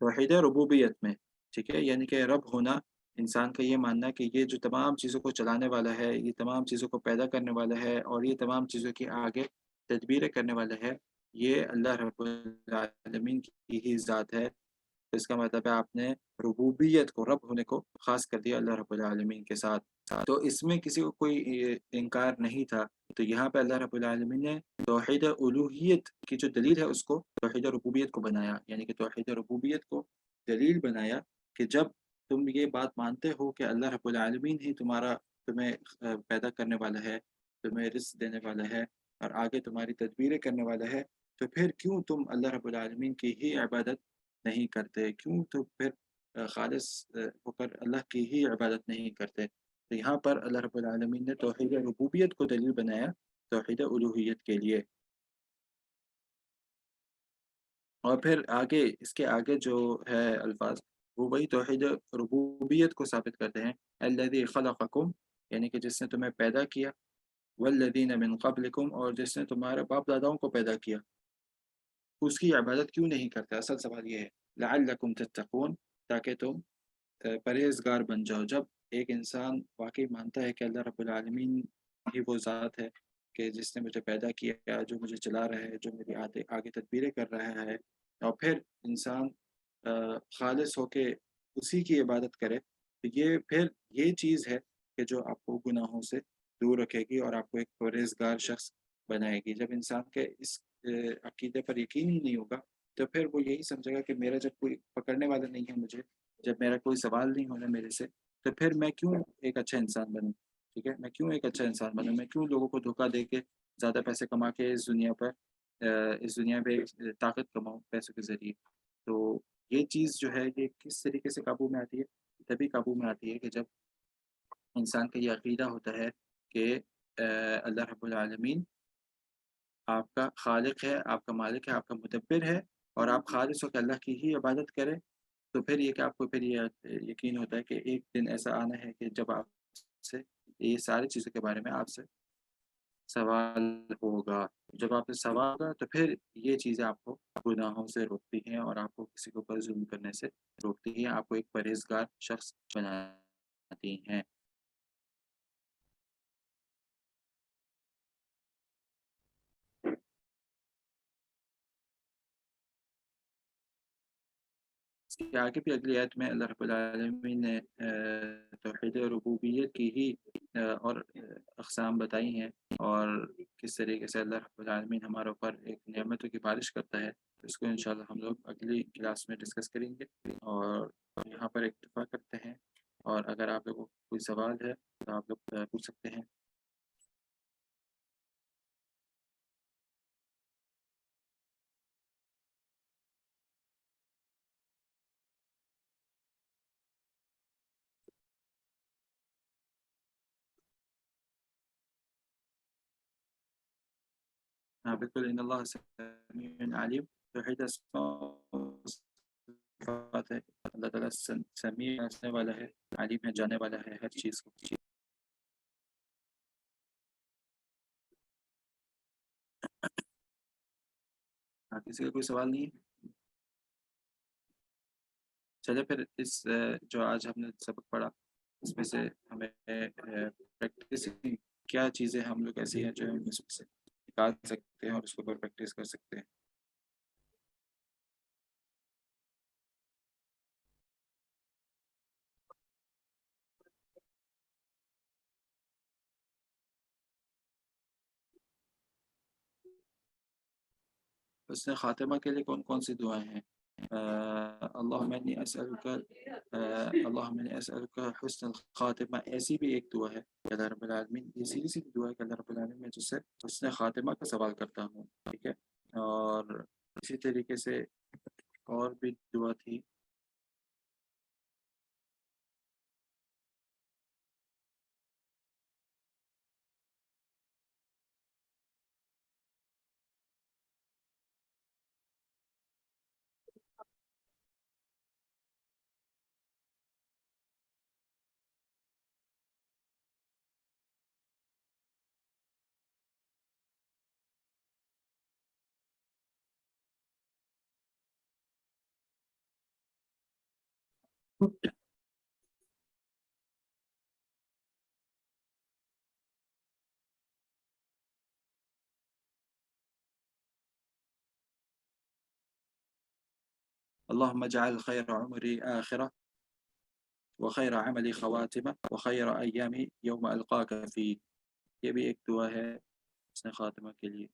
توحید ربوبیت میں، ٹھیک ہے، یعنی کہ رب ہونا، انسان کا یہ ماننا کہ یہ جو تمام چیزوں کو چلانے والا ہے، یہ تمام چیزوں کو پیدا کرنے والا ہے، اور یہ تمام چیزوں کی آگے تدبیریں کرنے والا ہے، یہ اللہ رب العالمین کی ہی ذات ہے۔ تو اس کا مطلب ہے آپ نے ربوبیت کو، رب ہونے کو خاص کر دیا اللہ رب العالمین کے ساتھ، تو اس میں کسی کو کوئی انکار نہیں تھا۔ تو یہاں پہ اللہ رب العالمین نے توحید الوہیت کی جو دلیل ہے اس کو توحید ربوبیت کو بنایا، یعنی کہ توحید ربوبیت کو دلیل بنایا کہ جب تم یہ بات مانتے ہو کہ اللہ رب العالمین ہی تمہیں پیدا کرنے والا ہے، تمہیں رزق دینے والا ہے، اور آگے تمہاری تدبیریں کرنے والا ہے، تو پھر کیوں تم اللہ رب العالمین کی ہی عبادت نہیں کرتے، کیوں تو پھر خالص ہو کر اللہ کی ہی عبادت نہیں کرتے۔ تو یہاں پر اللہ رب العالمین نے توحید ربوبیت کو دلیل بنایا توحید الوہیت کے لیے، اور پھر آگے اس کے آگے جو ہے الفاظ وہ وہی توحید ربوبیت کو ثابت کرتے ہیں، الذی خلقکم، یعنی کہ جس نے تمہیں پیدا کیا، والذین من قبلکم، اور جس نے تمہارے باپ داداؤں کو پیدا کیا، اس کی عبادت کیوں نہیں کرتے؟ اصل سوال یہ ہے، لعلکم تتقون، تاکہ تم پرہیزگار بن جاؤ۔ جب ایک انسان واقعی مانتا ہے کہ اللہ رب العالمین ہی وہ ذات ہے کہ جس نے مجھے پیدا کیا، جو مجھے چلا رہا ہے، جو میری آگے تدبیریں کر رہا ہے، اور پھر انسان خالص ہو کے اسی کی عبادت کرے، تو پھر یہ چیز ہے کہ جو آپ کو گناہوں سے دور رکھے گی اور آپ کو ایک پرہیزگار شخص بنائے گی۔ جب انسان کے اس عقیدے پر یقین ہی نہیں ہوگا تو پھر وہ یہی سمجھے گا کہ میرا جب کوئی پکڑنے والا نہیں ہے مجھے، جب میرا کوئی سوال نہیں ہونا میرے سے، تو پھر میں کیوں ایک اچھا انسان بنوں؟ ٹھیک ہے، میں کیوں ایک اچھا انسان بنوں؟ میں کیوں لوگوں کو دھوکہ دے کے زیادہ پیسے کما کے اس دنیا پہ طاقت کماؤں پیسوں کے ذریعے؟ تو یہ چیز جو ہے یہ کس طریقے سے قابو میں آتی ہے؟ تبھی قابو میں آتی ہے کہ جب انسان کا یہ عقیدہ ہوتا ہے کہ اللہ رب العالمین آپ کا خالق ہے، آپ کا مالک ہے، آپ کا مدبر ہے، اور آپ خالص ہو کے اللہ کی ہی عبادت کریں، تو پھر یہ کہ آپ کو پھر یہ یقین ہوتا ہے کہ ایک دن ایسا آنا ہے کہ جب آپ سے یہ ساری چیزوں کے بارے میں آپ سے سوال ہوگا۔ جب آپ سے سوال ہوگا تو پھر یہ چیزیں آپ کو گناہوں سے روکتی ہیں اور آپ کو کسی کے اوپر ظلم کرنے سے روکتی ہیں، آپ کو ایک پرہیزگار شخص بناتی ہیں۔ اس کے آگے بھی اگلی آیت میں اللہ رب العالمین نے توحید ربوبیت کی ہی اور اقسام بتائی ہیں، اور کس طریقے سے اللہ رب العالمین ہمارے اوپر ایک نعمتوں کی بارش کرتا ہے۔ اس کو انشاءاللہ ہم لوگ اگلی کلاس میں ڈسکس کریں گے، اور یہاں پر اکتفا کرتے ہیں، اور اگر آپ لوگوں کو کوئی سوال ہے تو آپ لوگ پوچھ سکتے ہیں۔ ہاں بالکل، ان اللہ سمیع علیم، توحید اسماء و صفات ہے، اللہ تعالیٰ سمیع سننے والا ہے، علیم ہے، جانے والا ہے ہر چیز کو۔ ہاں، کسی کا کوئی سوال نہیں ہے؟ چلے پھر اس جو آج ہم نے سبق پڑھا اس میں سے ہمیں پریکٹس کیا چیزیں ہم لوگ ایسی ہیں جو ہم اس میں سے نکال سکتے ہیں اور اس کے اوپر پریکٹس کر سکتے ہیں؟ حسن خاتمہ کے لیے کون کون سی دعائیں ہیں؟ اللہم انی اسألک اللہم انی اسألک حسن الخاتمہ، ایسی بھی ایک دعا ہے کہ اللہ رب العالمین، یہ سیدھی سی دعا ہے کہ اللہ رب العالمین میں جس سے حسن خاتمہ کا سوال کرتا ہوں، ٹھیک ہے؟ اور اسی طریقے سے اور بھی دعا تھی۔ اللہم اجعل خیر عمری آخرہ وخیر عملی خواتمہ وخیر ایامی یوم القاک فی، یہ بھی ایک دعا ہے حسن خاتمہ کے لیے۔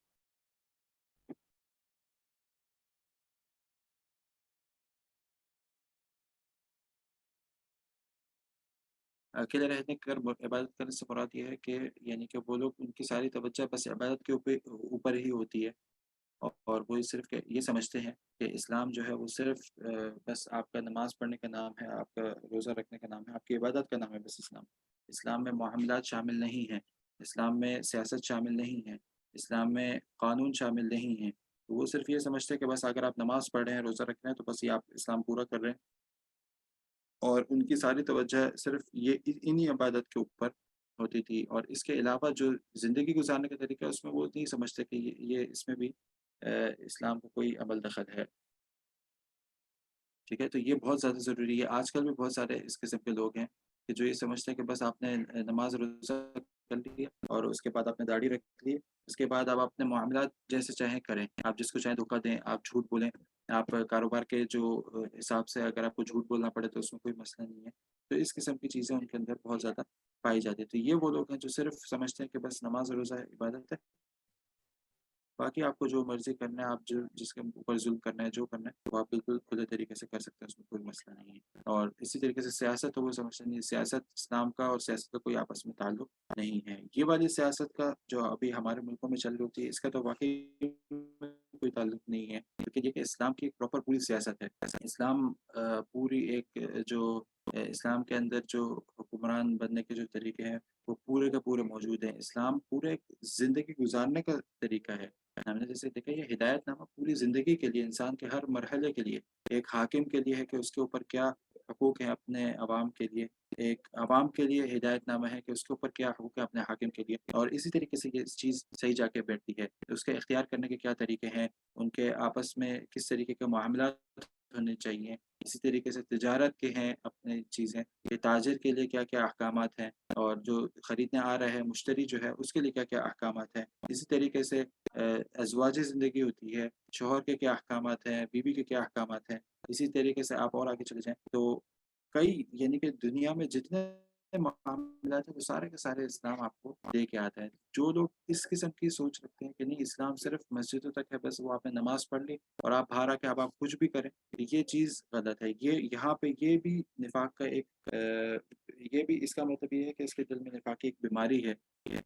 اکیلے رہنے کر عبادت کرنے سے مراد یہ ہے کہ یعنی کہ وہ لوگ ان کی ساری توجہ بس عبادت کے اوپر ہی ہوتی ہے، اور وہ صرف یہ سمجھتے ہیں کہ اسلام جو ہے وہ صرف بس آپ کا نماز پڑھنے کا نام ہے، آپ کا روزہ رکھنے کا نام ہے، آپ کی عبادت کا نام ہے بس اسلام۔ اسلام میں معاملات شامل نہیں ہیں، اسلام میں سیاست شامل نہیں ہے، اسلام میں قانون شامل نہیں ہیں۔ وہ صرف یہ سمجھتے ہیں کہ بس اگر آپ نماز پڑھ رہے ہیں، روزہ رکھ رہے ہیں، تو بس یہ آپ اسلام پورا کر رہے ہیں، اور ان کی ساری توجہ صرف یہ انہی عبادت کے اوپر ہوتی تھی، اور اس کے علاوہ جو زندگی گزارنے کا طریقہ ہے اس میں وہ نہیں سمجھتے کہ یہ اس میں بھی اسلام کو کوئی عمل دخل ہے۔ ٹھیک ہے، تو یہ بہت زیادہ ضروری ہے۔ آج کل بھی بہت سارے اس قسم کے لوگ ہیں کہ جو یہ سمجھتے ہیں کہ بس آپ نے نماز روزہ کر لیا اور اس کے بعد آپ نے داڑھی رکھ لی، اس کے بعد آپ اپنے معاملات جیسے چاہیں کریں، آپ جس کو چاہیں دھوکہ دیں، آپ جھوٹ بولیں، آپ کاروبار کے جو حساب سے اگر آپ کو جھوٹ بولنا پڑے تو اس میں کوئی مسئلہ نہیں ہے۔ تو اس قسم کی چیزیں ان کے اندر بہت زیادہ پائی جاتی ہیں۔ تو یہ وہ لوگ ہیں جو صرف سمجھتے ہیں کہ بس نماز روزہ عبادت ہے، باقی آپ کو جو مرضی کرنا ہے، آپ جو جس کے اوپر ظلم کرنا ہے، جو کرنا ہے وہ آپ بالکل کھلے طریقے سے کر سکتے ہیں، اس میں کوئی مسئلہ نہیں ہے۔ اور اسی طریقے سے سیاست تو وہ سمجھتے نہیں، سیاست اسلام کا اور سیاست کا کوئی آپس میں تعلق نہیں ہے۔ یہ والی سیاست کا جو ابھی ہمارے ملکوں میں چل رہی ہوتی ہے، اس کا تو واقعی میں کوئی تعلق نہیں ہے، کیونکہ یہ کہ اسلام کی ایک پراپر پوری سیاست ہے۔ اسلام پوری ایک جو اسلام کے اندر جو حکمران بننے کے جو طریقے ہیں وہ پورے کے پورے موجود ہیں۔ اسلام پورے ایک زندگی گزارنے کا طریقہ ہے۔ ہم نے جیسے دیکھا، یہ ہدایت نامہ پوری زندگی کے لیے، انسان کے ہر مرحلے کے لیے، ایک حاکم کے لیے ہے کہ اس کے اوپر کیا حقوق ہیں اپنے عوام کے لیے، ایک عوام کے لیے ہدایت نامہ ہے کہ اس کے اوپر کیا حقوق ہے اپنے حاکم کے لیے، اور اسی طریقے سے یہ چیز صحیح جا کے بیٹھتی ہے کہ اس کے اختیار کرنے کے کیا طریقے ہیں، ان کے آپس میں کس طریقے کے معاملات ہونے چاہیے، اسی طریقے سے تجارت کے ہیں اپنے چیزیں کہ تاجر کے لیے کیا کیا احکامات ہیں، اور جو خریدنے آ رہا ہے مشتری جو ہے اس کے لیے کیا کیا احکامات ہیں۔ اسی طریقے سے ازواجی زندگی ہوتی ہے، شوہر کے کیا احکامات ہیں، بیوی کے کیا احکامات ہیں۔ اسی طریقے سے آپ اور آگے چلے جائیں تو کئی، یعنی کہ دنیا میں جتنے معاملات ہیں وہ سارے کے سارے اسلام آپ کو دے کے آتا ہے۔ جو لوگ اس قسم کی سوچ رکھتے ہیں کہ نہیں اسلام صرف مسجدوں تک ہے، بس وہ آپ نے نماز پڑھ لی اور آپ باہر آ کے اب آپ کچھ بھی کریں، یہ چیز غلط ہے۔ یہ یہاں پہ یہ بھی نفاق کا ایک یہ بھی اس کا مطلب یہ ہے کہ اس کے دل میں نفاق کی ایک بیماری ہے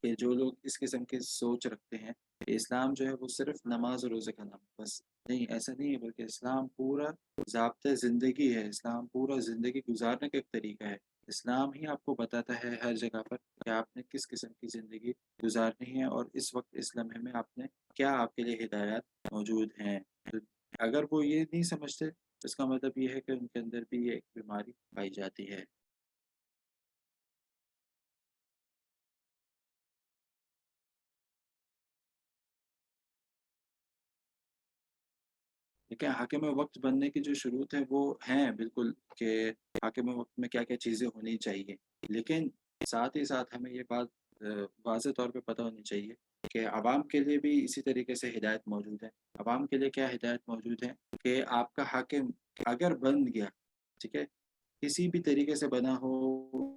کہ جو لوگ اس قسم کی سوچ رکھتے ہیں کہ اسلام جو ہے وہ صرف نماز اور روزے کا نام ہے، بس نہیں، ایسا نہیں ہے، بلکہ اسلام پورا ضابطۂ زندگی ہے، اسلام پورا زندگی گزارنے کا ایک طریقہ ہے۔ اسلام ہی آپ کو بتاتا ہے ہر جگہ پر کہ آپ نے کس قسم کی زندگی گزارنی ہے، اور اس وقت اس لمحے میں آپ نے کیا آپ کے لیے ہدایات موجود ہیں۔ تو اگر وہ یہ نہیں سمجھتے تو اس کا مطلب یہ ہے کہ ان کے اندر بھی یہ ایک بیماری پائی جاتی ہے۔ دیکھیں، حاکم وقت بننے کی جو شروط ہیں وہ ہیں بالکل کہ حاکم وقت میں کیا کیا چیزیں ہونی چاہیے، لیکن ساتھ ہی ساتھ ہمیں یہ بات واضح طور پہ پتہ ہونی چاہیے کہ عوام کے لیے بھی اسی طریقے سے ہدایت موجود ہے۔ عوام کے لیے کیا ہدایت موجود ہے کہ آپ کا حاکم اگر بن گیا، ٹھیک ہے، کسی بھی طریقے سے بنا ہو،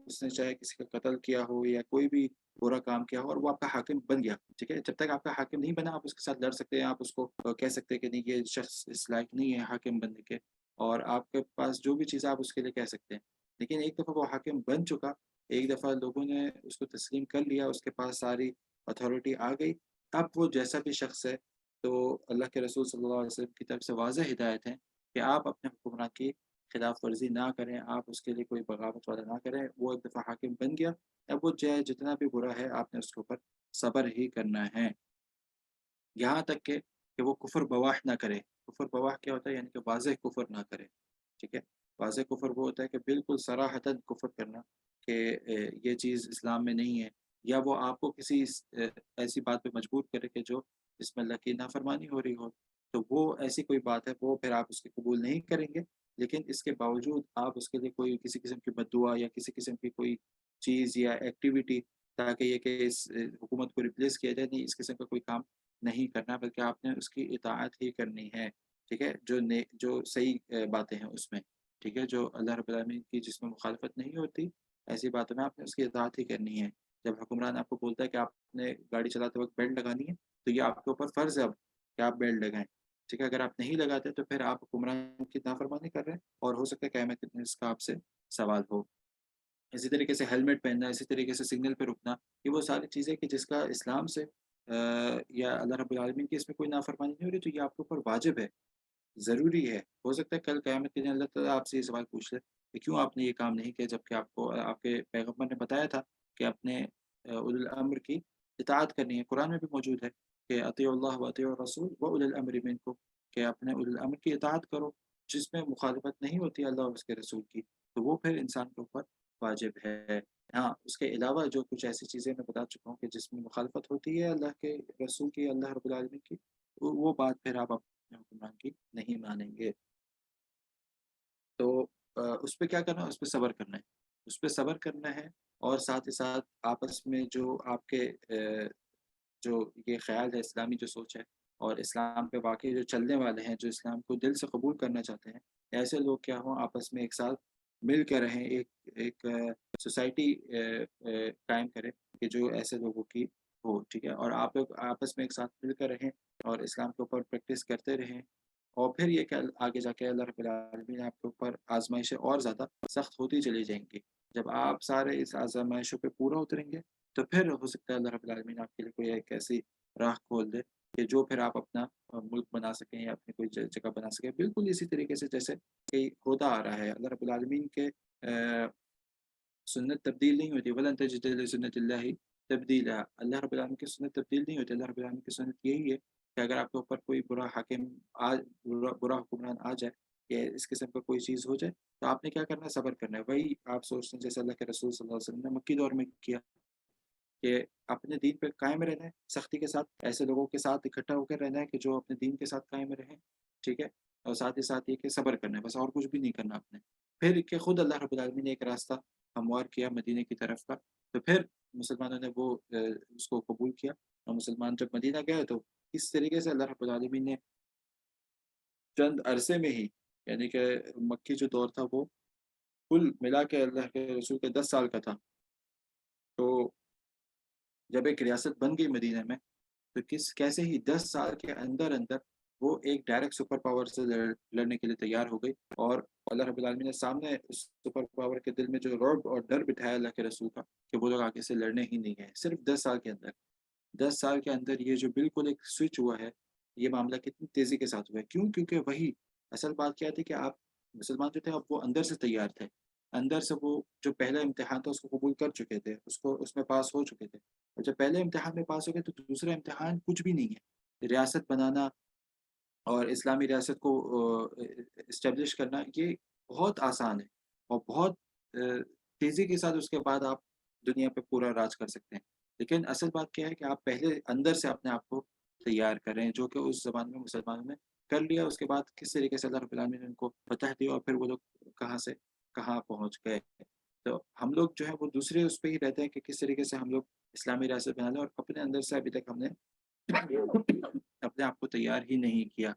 اس نے چاہے کسی کا قتل کیا ہو یا کوئی بھی برا کام کیا ہو، اور وہ آپ کا حاکم بن گیا، ٹھیک ہے، جب تک آپ کا حاکم نہیں بنا آپ اس کے ساتھ لڑ سکتے ہیں، آپ اس کو کہہ سکتے ہیں کہ نہیں یہ شخص اس لائق نہیں ہے حاکم بننے کے، اور آپ کے پاس جو بھی چیز آپ اس کے لیے کہہ سکتے ہیں۔ لیکن ایک دفعہ وہ حاکم بن چکا، ایک دفعہ لوگوں نے اس کو تسلیم کر لیا، اس کے پاس ساری اتھارٹی آ گئی، اب وہ جیسا بھی شخص ہے، تو اللہ کے رسول صلی اللہ علیہ وسلم کی طرف سے واضح ہدایت ہے کہ آپ اپنے حکمران کی خلاف ورزی نہ کریں، آپ اس کے لیے کوئی بغاوت والا نہ کریں۔ وہ ایک دفعہ حاکم بن گیا، اب وہ چاہے جتنا بھی برا ہے آپ نے اس کے اوپر صبر ہی کرنا ہے، یہاں تک کہ وہ کفر بواح نہ کرے۔ کفر بواح کیا ہوتا ہے؟ یعنی کہ واضح کفر نہ کرے، ٹھیک ہے۔ واضح کفر وہ ہوتا ہے کہ بالکل صراحتاً کفر کرنا کہ یہ چیز اسلام میں نہیں ہے، یا وہ آپ کو کسی ایسی بات پہ مجبور کرے کہ جو جس میں اللہ کی نافرمانی ہو رہی ہو، تو وہ ایسی کوئی بات ہے وہ پھر آپ اس کی قبول نہیں کریں گے، لیکن اس کے باوجود آپ اس کے لیے کوئی کسی قسم کی بد دعا یا کسی قسم کی کوئی چیز یا ایکٹیویٹی، تاکہ یہ کہ اس حکومت کو ریپلیس کیا جائے، نہیں، اس قسم کا کوئی کام نہیں کرنا، بلکہ آپ نے اس کی اطاعت ہی کرنی ہے، ٹھیک ہے، جو صحیح باتیں ہیں اس میں، ٹھیک ہے، جو اللہ رب العالمین کی جس میں مخالفت نہیں ہوتی، ایسی باتوں میں آپ نے اس کی اطاعت ہی کرنی ہے۔ جب حکمران آپ کو بولتا ہے کہ آپ نے گاڑی چلاتے وقت بیلٹ لگانی ہے، تو یہ آپ کے اوپر فرض ہے اب کہ آپ بیلٹ لگائیں، ٹھیک ہے۔ اگر آپ نہیں لگاتے تو پھر آپ حکمران کی نافرمانی کر رہے ہیں، اور ہو سکتا ہے قیامت کے دن اس کا آپ سے سوال ہو۔ اسی طریقے سے ہیلمٹ پہننا، اسی طریقے سے سگنل پہ رکنا، یہ وہ ساری چیزیں کہ جس کا اسلام سے یا اللہ رب العالمین کی اس میں کوئی نافرمانی نہیں ہو رہی، تو یہ آپ کے اوپر واجب ہے، ضروری ہے۔ ہو سکتا ہے کل قیامت کے دن اللہ تعالیٰ آپ سے یہ سوال پوچھ لے کہ کیوں آپ نے یہ کام نہیں کیا، جبکہ آپ کو آپ کے پیغمبر نے بتایا تھا کہ اپنے اولي الامر کی اطاعت کرنی ہے۔ قرآن میں بھی موجود ہے کہ اطیعوا اللہ و اطیعوا الرسول و اولي الامر منکم، کہ اپنے اولي الامر کی اطاعت کرو، جس میں مخالفت نہیں ہوتی اللہ اور اس کے رسول کی، تو وہ پھر انسان کے اوپر واجب ہے۔ ہاں، اس کے علاوہ جو کچھ ایسی چیزیں میں بتا چکا ہوں کہ جس میں مخالفت ہوتی ہے اللہ کے رسول کی، اللہ رب العالمین کی، وہ بات پھر آپ اپنے حکمران کی نہیں مانیں گے۔ تو اس پہ کیا کرنا ہے؟ اس پہ صبر کرنا ہے، اس پہ صبر کرنا ہے، اور ساتھ ہی ساتھ آپس میں جو آپ کے جو یہ خیال ہے، اسلامی جو سوچ ہے، اور اسلام پہ واقعی جو چلنے والے ہیں، جو اسلام کو دل سے قبول کرنا چاہتے ہیں، ایسے لوگ کیا ہوں آپس میں ایک ساتھ مل کر رہیں، ایک سوسائٹی قائم کریں کہ جو ایسے لوگوں کی ہو، ٹھیک ہے، اور آپ لوگ آپس میں ایک ساتھ مل کر رہیں، اور اسلام کے اوپر پریکٹس کرتے رہیں، اور پھر یہ کہ آگے جا کے اللہ رب العالمین آپ کے اوپر آزمائشیں اور زیادہ سخت ہوتی چلی جائیں گی۔ جب آپ سارے اس آزمائشوں پہ پورا اتریں گے تو پھر ہو سکتا ہے اللہ رب العالمین آپ کے لیے کوئی ایک ایسی راہ کھول دے کہ جو پھر آپ اپنا ملک بنا سکیں یا اپنی کوئی جگہ بنا سکیں، بالکل اسی طریقے سے جیسے کہ ہوتا آ رہا ہے۔ اللہ رب العالمین کے سنت تبدیل نہیں ہوتی، وَلَن تَجِدَ لِسُنَّتِ اللَّهِ تبدیلا، اللہ رب العالمین کی سنت تبدیل نہیں ہوتی۔ اللہ رب العالمین کی سنت یہی ہے کہ اگر آپ کے اوپر کوئی برا حاکم برا حکمران آ جائے کہ اس قسم کا کوئی چیز ہو جائے تو آپ نے کیا کرنا ہے؟ صبر کرنا ہے۔ وہی آپ سوچتے ہیں جیسے اللہ کے رسول صلی اللہ علیہ وسلم نے مکی دور میں کیا کہ اپنے دین پہ قائم رہنا ہے، سختی کے ساتھ ایسے لوگوں کے ساتھ اکٹھا ہو کر رہنا ہے کہ جو اپنے دین کے ساتھ قائم رہیں، ٹھیک ہے، اور ساتھ ہی ساتھ یہ کہ صبر کرنا ہے، بس اور کچھ بھی نہیں کرنا آپ نے۔ پھر کہ خود اللہ رب العالمین نے ایک راستہ ہموار کیا مدینے کی طرف کا، تو پھر مسلمانوں نے وہ اس کو قبول کیا، اور مسلمان جب مدینہ گئے تو اس طریقے سے اللہ رب العالمین نے چند عرصے میں ہی، یعنی کہ مکی جو دور تھا وہ کل ملا کے اللہ کے رسول کے 10 سال کا تھا، تو جب ایک ریاست بن گئی مدینہ میں تو کیسے ہی 10 سال کے اندر اندر وہ ایک ڈائریکٹ سپر پاور سے لڑنے کے لیے تیار ہو گئی، اور اللہ رب العالمین نے سامنے اس سپر پاور کے دل میں جو رعب اور ڈر بٹھایا اللہ کے رسول کا کہ وہ لوگ آگے سے لڑنے ہی نہیں گئے، صرف 10 سال کے اندر۔ 10 سال کے اندر یہ جو بالکل ایک سوئچ ہوا ہے، یہ معاملہ کتنی تیزی کے ساتھ ہوا ہے، کیوں؟ کیونکہ وہی اصل بات کیا تھی کہ آپ مسلمان جو تھے اب وہ اندر سے تیار تھے، اندر سے وہ جو پہلا امتحان تھا اس کو قبول کر چکے تھے، اس میں پاس ہو چکے تھے، اور جب پہلے امتحان میں پاس ہو گئے تو دوسرا امتحان کچھ بھی نہیں ہے۔ ریاست بنانا اور اسلامی ریاست کو اسٹیبلش کرنا یہ بہت آسان ہے، اور بہت تیزی کے ساتھ اس کے بعد آپ دنیا پہ پورا راج کر سکتے ہیں، لیکن اصل بات کیا ہے کہ آپ پہلے اندر سے اپنے آپ کو تیار کریں، جو کہ اس زمانے میں مسلمانوں نے کر لیا۔ اس کے بعد کس طریقے سے اللہ رب العالمین نے ان کو فتح دیا، اور پھر وہ لوگ کہاں سے کہاں پہنچ گئے۔ تو ہم لوگ جو ہے وہ دوسرے اس پہ ہی رہتے ہیں کہ کس طریقے سے ہم لوگ اسلامی ریاست بنا لیں، اور اپنے اندر سے ابھی تک ہم نے اپنے آپ کو تیار ہی نہیں کیا۔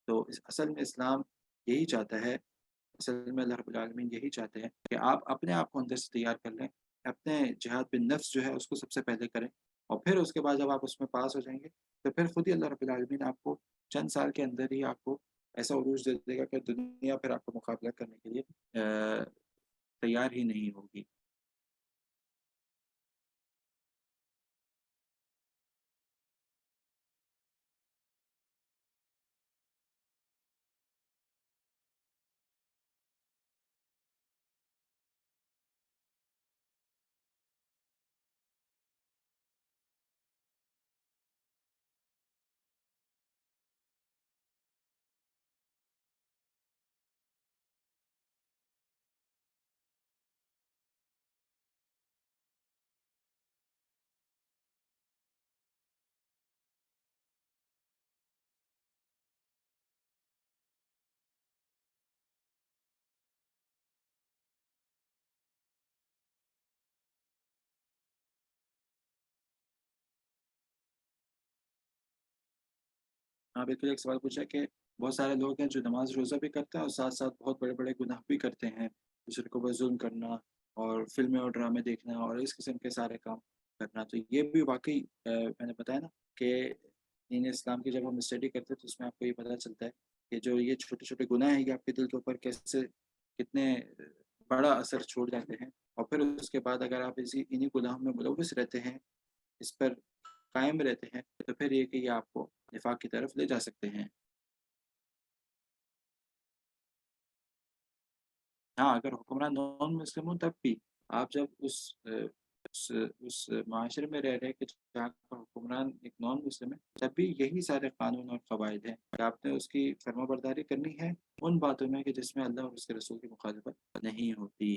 تو اصل میں اسلام یہی چاہتا ہے، اصل میں اللہ رب العالمین یہی چاہتے ہیں کہ آپ اپنے آپ کو اندر سے تیار کر لیں، اپنے جہاد بن نفس جو ہے اس کو سب سے پہلے کریں، اور پھر اس کے بعد جب آپ اس میں پاس ہو جائیں گے تو پھر خود ہی اللہ رب العالمین آپ کو چند سال کے اندر ہی آپ کو ایسا عروج دے دے گا کہ دنیا پھر آپ کو مقابلہ کرنے کے لیے تیار ہی نہیں ہوگی۔ ہاں بالکل، ایک سوال پوچھا کہ بہت سارے لوگ ہیں جو نماز روزہ بھی کرتے ہیں اور ساتھ ساتھ بہت بڑے بڑے گناہ بھی کرتے ہیں، دوسرے کو ظلم کرنا اور فلمیں اور ڈرامے دیکھنا اور اس قسم کے سارے کام کرنا۔ تو یہ بھی واقعی میں نے بتایا نا کہ دین اسلام کی جب ہم اسٹڈی کرتے ہیں تو اس میں آپ کو یہ پتہ چلتا ہے کہ جو یہ چھوٹے چھوٹے گناہ ہیں یہ آپ کے دل کے اوپر کیسے کتنے بڑا اثر چھوڑ جاتے ہیں، اور پھر اس کے بعد اگر آپ انہی گناہوں میں ملوث رہتے ہیں، اس پر قائم رہتے ہیں، تو پھر یہ کہ یہ آپ کو نفاق کی طرف لے جا سکتے ہیں۔ ہاں، اگر حکمران نان مسلم ہوں تب بھی آپ جب اس معاشرے میں رہ رہے کہ جہاں کا حکمران ایک نان مسلم ہے، تب بھی یہی سارے قانون اور قواعد ہیں کہ آپ نے اس کی فرما برداری کرنی ہے ان باتوں میں کہ جس میں اللہ اور اس کے رسول کی مخالفت نہیں ہوتی۔